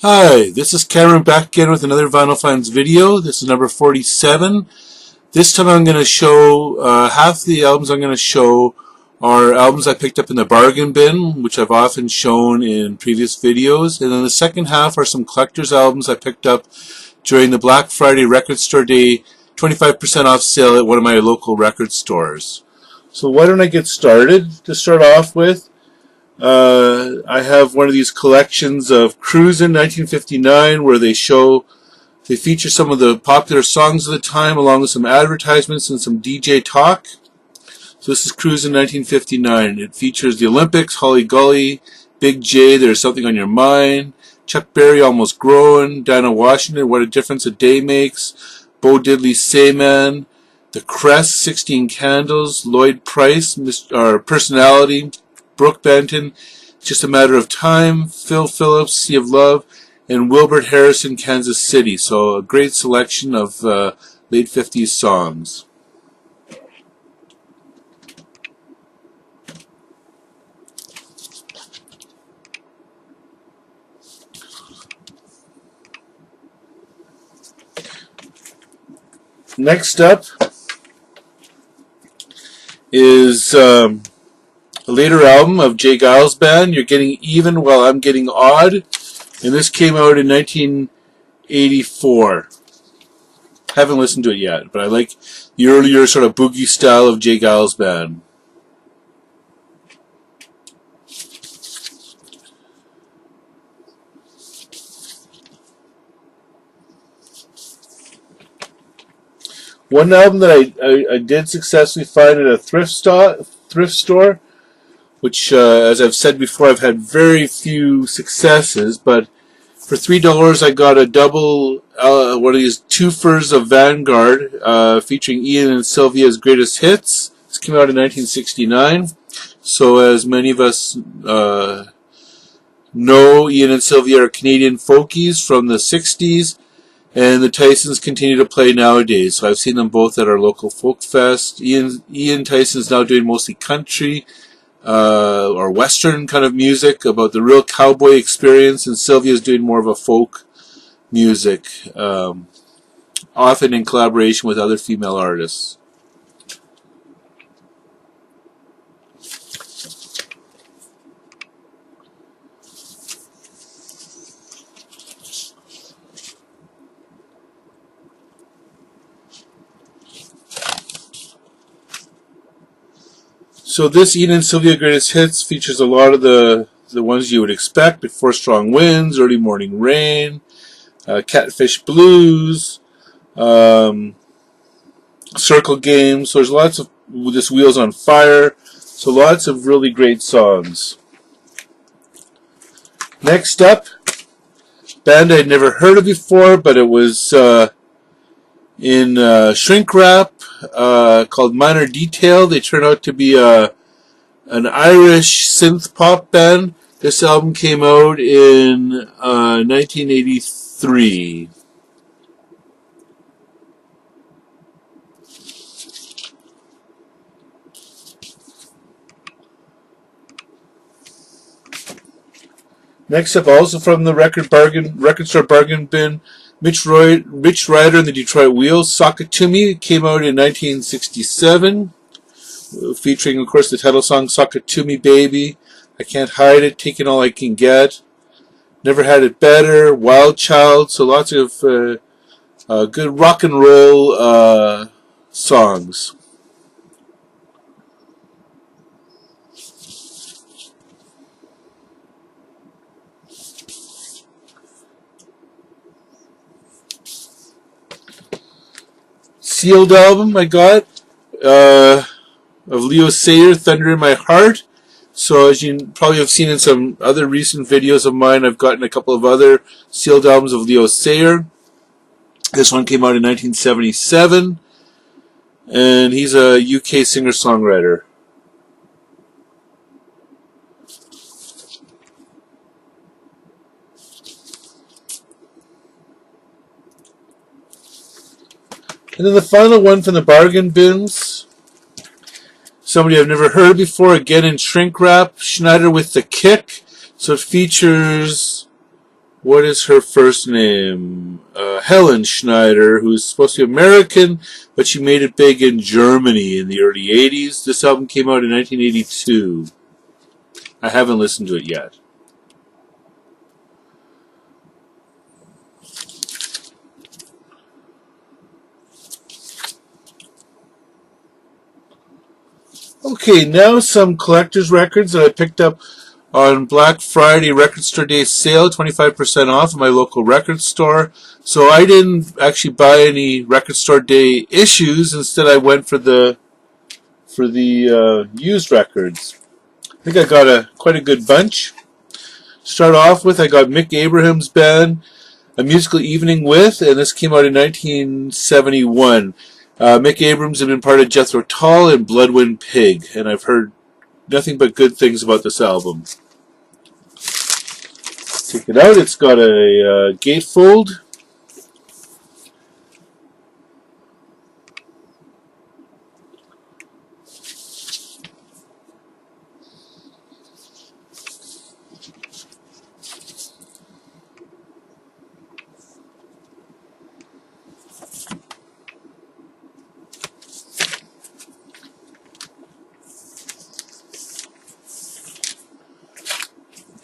Hi, this is Cameron back again with another Vinyl Finds video. This is number 47. This time I'm going to show, half the albums I'm going to show are albums I picked up in the bargain bin, which I've often shown in previous videos. And then the second half are some collector's albums I picked up during the Black Friday Record Store Day 25% off sale at one of my local record stores. So why don't I get started? To start off with, I have one of these collections of Cruz in 1959 where they feature some of the popular songs of the time along with some advertisements and some DJ talk. So this is Cruz in 1959. It features the Olympics, Holly Gully, Big J, There's Something on Your Mind, Chuck Berry, Almost Growin', Dinah Washington, What a Difference a Day Makes, Bo Diddley, Say Man, The Crest, 16 Candles, Lloyd Price, Personality, Brooke Benton, Just a Matter of Time, Phil Phillips, Sea of Love, and Wilbert Harrison, Kansas City. So a great selection of late 50s songs. Next up is a later album of Jay Giles Band, You're Getting Even While I'm Getting Odd, and this came out in 1984. Haven't listened to it yet, but I like the earlier sort of boogie style of Jay Giles Band. One album that I did successfully find at a thrift store, which, as I've said before, I've had very few successes, but for $3 I got a double, one of these twofers of Vanguard, featuring Ian and Silvia's greatest hits. This came out in 1969, so as many of us know, Ian and Silvia are Canadian folkies from the 60s, and the Tysons continue to play nowadays. So I've seen them both at our local folk fest. Ian Tyson's now doing mostly country, or western kind of music about the real cowboy experience, and Sylvia's doing more of a folk music, often in collaboration with other female artists. So this Ian and Silvia Greatest Hits features a lot of the ones you would expect: Before Strong Winds, Early Morning Rain, Catfish Blues, Circle Games. So there's lots of this Wheels on Fire. So lots of really great songs. Next up, band I'd never heard of before, but it was in shrink wrap, called Minor Detail. They turn out to be an Irish synth pop band. This album came out in 1983. Next up, also from the record store bargain bin, Mitch Ryder and the Detroit Wheels, Sock It To Me, came out in 1967, featuring, of course, the title song, Sock It To Me, Baby, I Can't Hide It, Taking All I Can Get, Never Had It Better, Wild Child. So lots of good rock and roll songs. Sealed album I got of Leo Sayer, Thunder in My Heart. So as you probably have seen in some other recent videos of mine, I've gotten a couple of other sealed albums of Leo Sayer. This one came out in 1977, and he's a UK singer-songwriter. And then the final one from the bargain bins, somebody I've never heard before, again in shrink wrap, Schneider with the Kick. So it features what is her first name? Helen Schneider, who's supposed to be American, but she made it big in Germany in the early 80s. This album came out in 1982. I haven't listened to it yet. Okay, now some collector's records that I picked up on Black Friday Record Store Day sale, 25% off at my local record store. So I didn't actually buy any Record Store Day issues. Instead, I went for the used records. I think I got quite a good bunch. Start off with, I got Mick Abrahams' band, A Musical Evening With, and this came out in 1971. Mick Abrahams had been part of Jethro Tull and Bloodwind Pig, and I've heard nothing but good things about this album. Take it out. It's got a gatefold.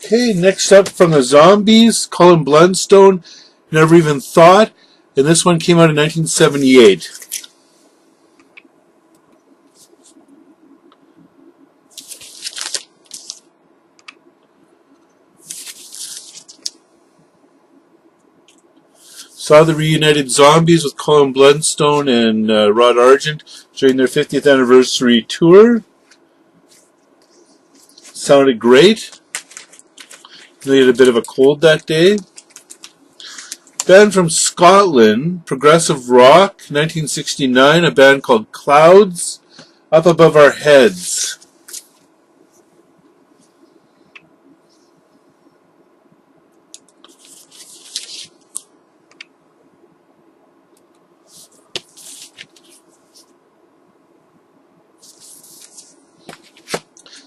Okay, next up from the Zombies, Colin Blunstone, Never Even Thought, and this one came out in 1978. Saw the reunited Zombies with Colin Blunstone and Rod Argent during their 50th anniversary tour. Sounded great. They had a bit of a cold that day. Band from Scotland, progressive rock, 1969, a band called Clouds, Up Above Our Heads.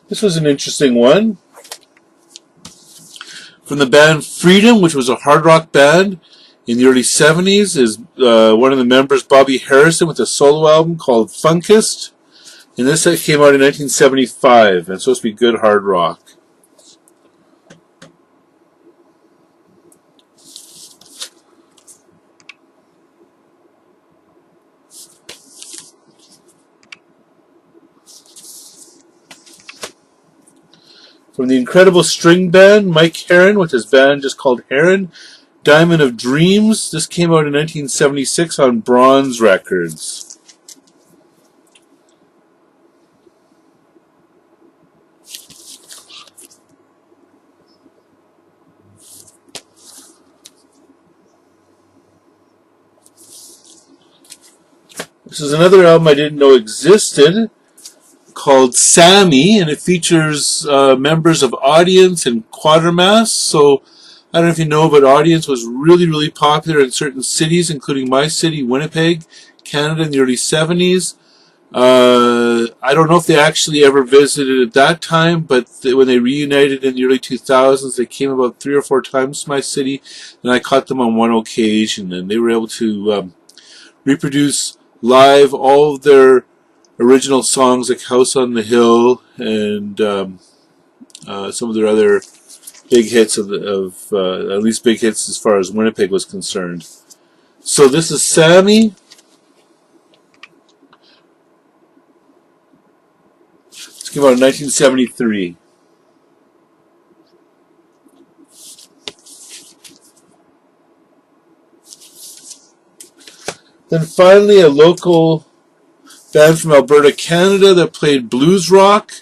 This was an interesting one. From the band Freedom, which was a hard rock band in the early 70s, is one of the members, Bobby Harrison, with a solo album called Funkist. And this came out in 1975, and it's supposed to be good hard rock. From the incredible string band, Mike Heron, with his band just called Heron, Diamond of Dreams. This came out in 1976 on Bronze Records. This is another album I didn't know existed, called Sammy, and it features members of Audience and Quatermass. So I don't know if you know, but Audience was really, really popular in certain cities, including my city, Winnipeg, Canada, in the early 70s. I don't know if they actually ever visited at that time, but when they reunited in the early 2000s, they came about 3 or 4 times to my city, and I caught them on one occasion, and they were able to reproduce live all of their original songs like House on the Hill and some of their other big hits at least big hits as far as Winnipeg was concerned. So this is Sammy. This came out in 1973. Then finally a local band from Alberta, Canada that played blues rock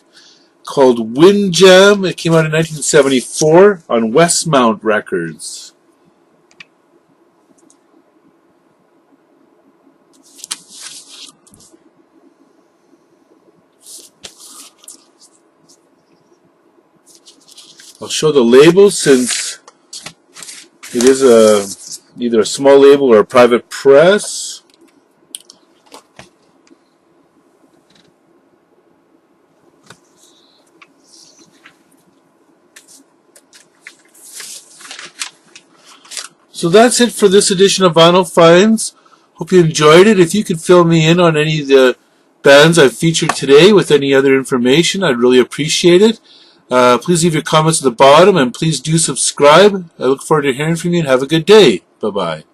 called Windjam. It came out in 1974 on Westmount Records. I'll show the label since it is either a small label or a private press. So that's it for this edition of Vinyl Finds. Hope you enjoyed it. If you could fill me in on any of the bands I've featured today with any other information, I'd really appreciate it. Please leave your comments at the bottom, and please do subscribe. I look forward to hearing from you, and have a good day. Bye-bye.